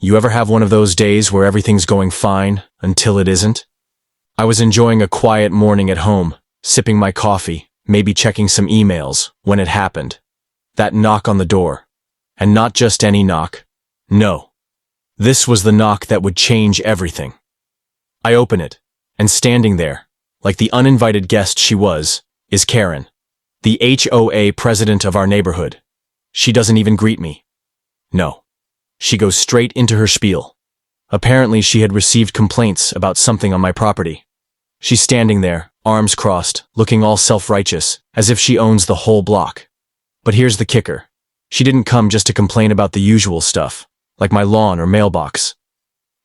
You ever have one of those days where everything's going fine until it isn't? I was enjoying a quiet morning at home, sipping my coffee, maybe checking some emails, when it happened. That knock on the door. And not just any knock. No. This was the knock that would change everything. I open it, and standing there, like the uninvited guest she was, is Karen, the HOA president of our neighborhood. She doesn't even greet me. No. She goes straight into her spiel. Apparently she had received complaints about something on my property. She's standing there, arms crossed, looking all self-righteous, as if she owns the whole block. But here's the kicker. She didn't come just to complain about the usual stuff, like my lawn or mailbox.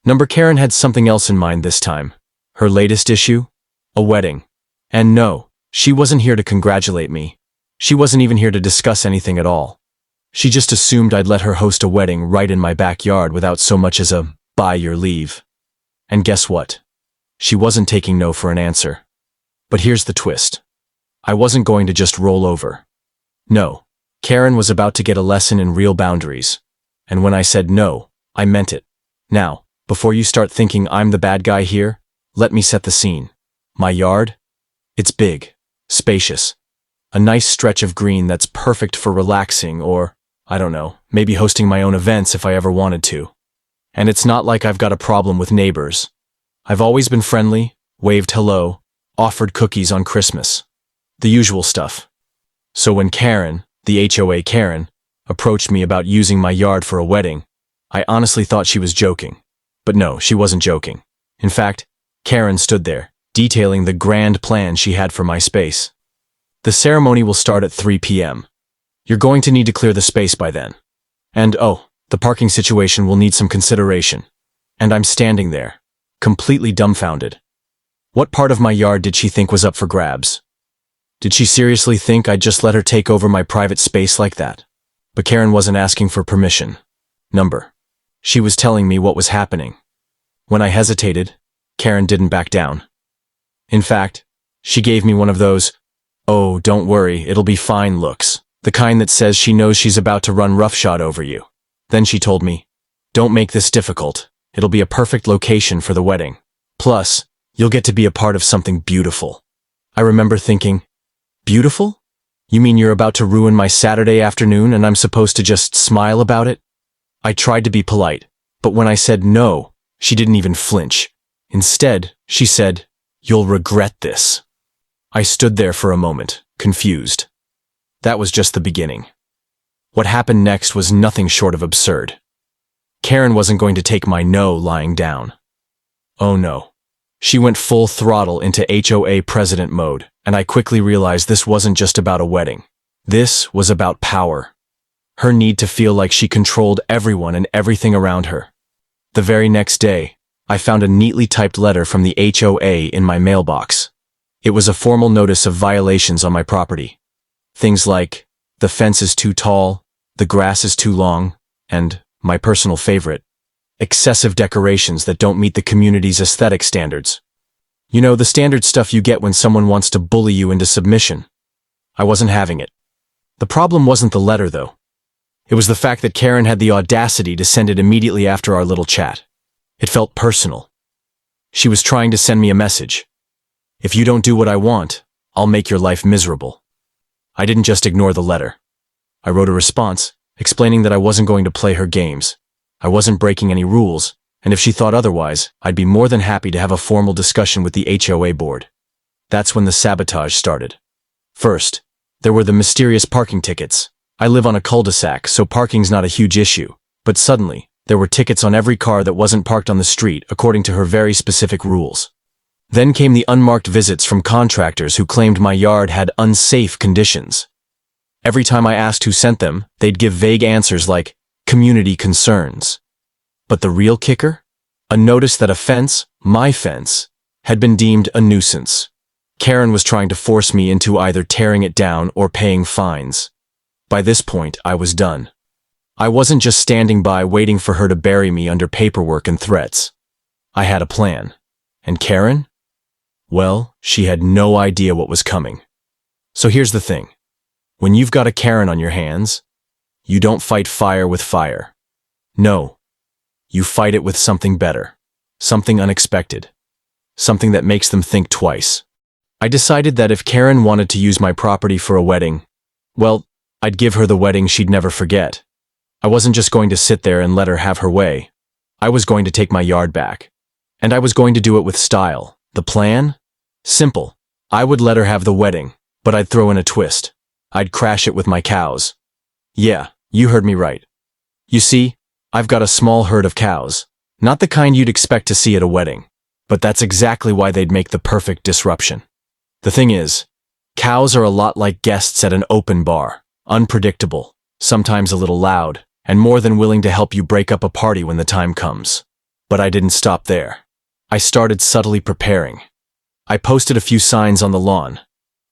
Number Karen had something else in mind this time. Her latest issue? A wedding. And no, she wasn't here to congratulate me. She wasn't even here to discuss anything at all. She just assumed I'd let her host a wedding right in my backyard without so much as a "buy your leave." And guess what? She wasn't taking no for an answer. But here's the twist. I wasn't going to just roll over. No, Karen was about to get a lesson in real boundaries. And when I said no, I meant it. Now, before you start thinking I'm the bad guy here, let me set the scene. My yard? It's big, spacious. A nice stretch of green that's perfect for relaxing or, I don't know, maybe hosting my own events if I ever wanted to. And it's not like I've got a problem with neighbors. I've always been friendly, waved hello, offered cookies on Christmas. The usual stuff. So when Karen, the HOA Karen, approached me about using my yard for a wedding, I honestly thought she was joking. But no, she wasn't joking. In fact, Karen stood there, detailing the grand plan she had for my space. The ceremony will start at 3 p.m. You're going to need to clear the space by then. And the parking situation will need some consideration. And I'm standing there, completely dumbfounded. What part of my yard did she think was up for grabs? Did she seriously think I'd just let her take over my private space like that? But Karen wasn't asking for permission. She was telling me what was happening. When I hesitated, Karen didn't back down. In fact, she gave me one of those, "Oh, don't worry, it'll be fine" looks. The kind that says she knows she's about to run roughshod over you. Then she told me, "Don't make this difficult. It'll be a perfect location for the wedding. Plus, you'll get to be a part of something beautiful." I remember thinking, beautiful? You mean you're about to ruin my Saturday afternoon and I'm supposed to just smile about it? I tried to be polite, but when I said no, she didn't even flinch. Instead, she said, "You'll regret this." I stood there for a moment, confused. That was just the beginning. What happened next was nothing short of absurd. Karen wasn't going to take my no lying down. Oh no. She went full throttle into HOA president mode, and I quickly realized this wasn't just about a wedding. This was about power. Her need to feel like she controlled everyone and everything around her. The very next day, I found a neatly typed letter from the HOA in my mailbox. It was a formal notice of violations on my property. Things like, the fence is too tall, the grass is too long, and, my personal favorite, excessive decorations that don't meet the community's aesthetic standards. You know, the standard stuff you get when someone wants to bully you into submission. I wasn't having it. The problem wasn't the letter, though. It was the fact that Karen had the audacity to send it immediately after our little chat. It felt personal. She was trying to send me a message. If you don't do what I want, I'll make your life miserable. I didn't just ignore the letter. I wrote a response, explaining that I wasn't going to play her games. I wasn't breaking any rules, and if she thought otherwise, I'd be more than happy to have a formal discussion with the HOA board. That's when the sabotage started. First, there were the mysterious parking tickets. I live on a cul-de-sac, so parking's not a huge issue. But suddenly, there were tickets on every car that wasn't parked on the street according to her very specific rules. Then came the unmarked visits from contractors who claimed my yard had unsafe conditions. Every time I asked who sent them, they'd give vague answers like, community concerns. But the real kicker? A notice that a fence, my fence, had been deemed a nuisance. Karen was trying to force me into either tearing it down or paying fines. By this point, I was done. I wasn't just standing by waiting for her to bury me under paperwork and threats. I had a plan. And Karen? Well, she had no idea what was coming. So here's the thing. When you've got a Karen on your hands, you don't fight fire with fire. No. you fight it with something better, something unexpected, something that makes them think twice. I decided that if Karen wanted to use my property for a wedding, well, I'd give her the wedding she'd never forget. I wasn't just going to sit there and let her have her way. I was going to take my yard back. And I was going to do it with style. The plan? Simple. I would let her have the wedding, but I'd throw in a twist. I'd crash it with my cows. Yeah, you heard me right. You see, I've got a small herd of cows. Not the kind you'd expect to see at a wedding. But that's exactly why they'd make the perfect disruption. The thing is, cows are a lot like guests at an open bar. Unpredictable, sometimes a little loud, and more than willing to help you break up a party when the time comes. But I didn't stop there. I started subtly preparing. I posted a few signs on the lawn.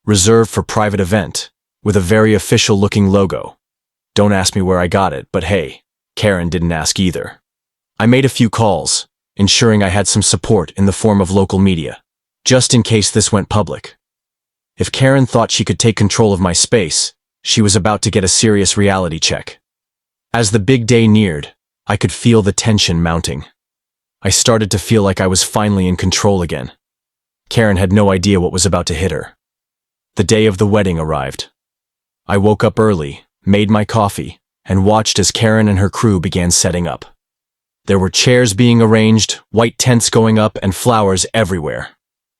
Reserved for private event, with a very official-looking logo. Don't ask me where I got it, but hey, Karen didn't ask either. I made a few calls, ensuring I had some support in the form of local media, just in case this went public. If Karen thought she could take control of my space, she was about to get a serious reality check. As the big day neared, I could feel the tension mounting. I started to feel like I was finally in control again. Karen had no idea what was about to hit her. The day of the wedding arrived. I woke up early, made my coffee, and watched as Karen and her crew began setting up. There were chairs being arranged, white tents going up, and flowers everywhere.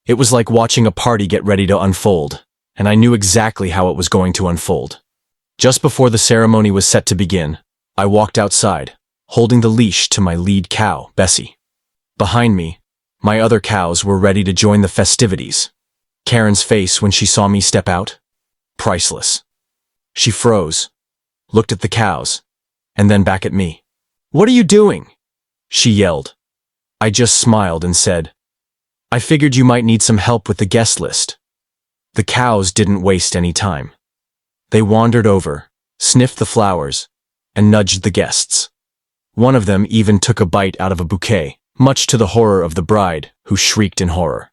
It was like watching a party get ready to unfold, and I knew exactly how it was going to unfold. Just before the ceremony was set to begin, I walked outside, holding the leash to my lead cow, Bessie. Behind me, my other cows were ready to join the festivities. Karen's face when she saw me step out? Priceless. She froze, looked at the cows, and then back at me. "What are you doing?" she yelled. I just smiled and said, "I figured you might need some help with the guest list." The cows didn't waste any time. They wandered over, sniffed the flowers, and nudged the guests. One of them even took a bite out of a bouquet, much to the horror of the bride, who shrieked in horror.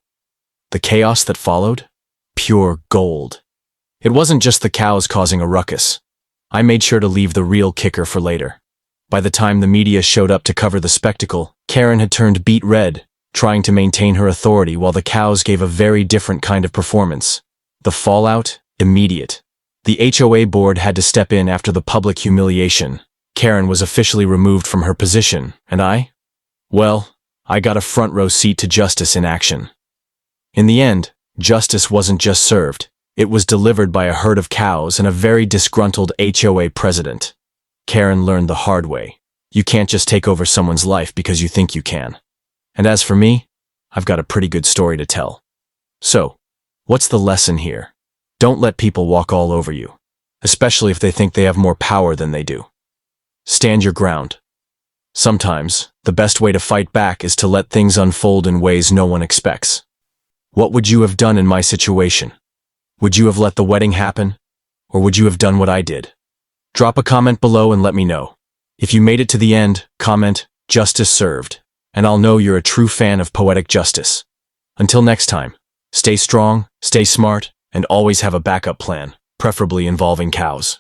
The chaos that followed? Pure gold. It wasn't just the cows causing a ruckus. I made sure to leave the real kicker for later. By the time the media showed up to cover the spectacle, Karen had turned beet red, trying to maintain her authority while the cows gave a very different kind of performance. The fallout? Immediate. The HOA board had to step in after the public humiliation. Karen was officially removed from her position, and well, I got a front row seat to justice in action. In the end, justice wasn't just served. It was delivered by a herd of cows and a very disgruntled HOA president. Karen learned the hard way. You can't just take over someone's life because you think you can. And as for me, I've got a pretty good story to tell. So, what's the lesson here? Don't let people walk all over you, especially if they think they have more power than they do. Stand your ground. Sometimes, the best way to fight back is to let things unfold in ways no one expects. What would you have done in my situation? Would you have let the wedding happen? Or would you have done what I did? Drop a comment below and let me know. If you made it to the end, comment, "Justice served," and I'll know you're a true fan of poetic justice. Until next time, stay strong, stay smart, and always have a backup plan, preferably involving cows.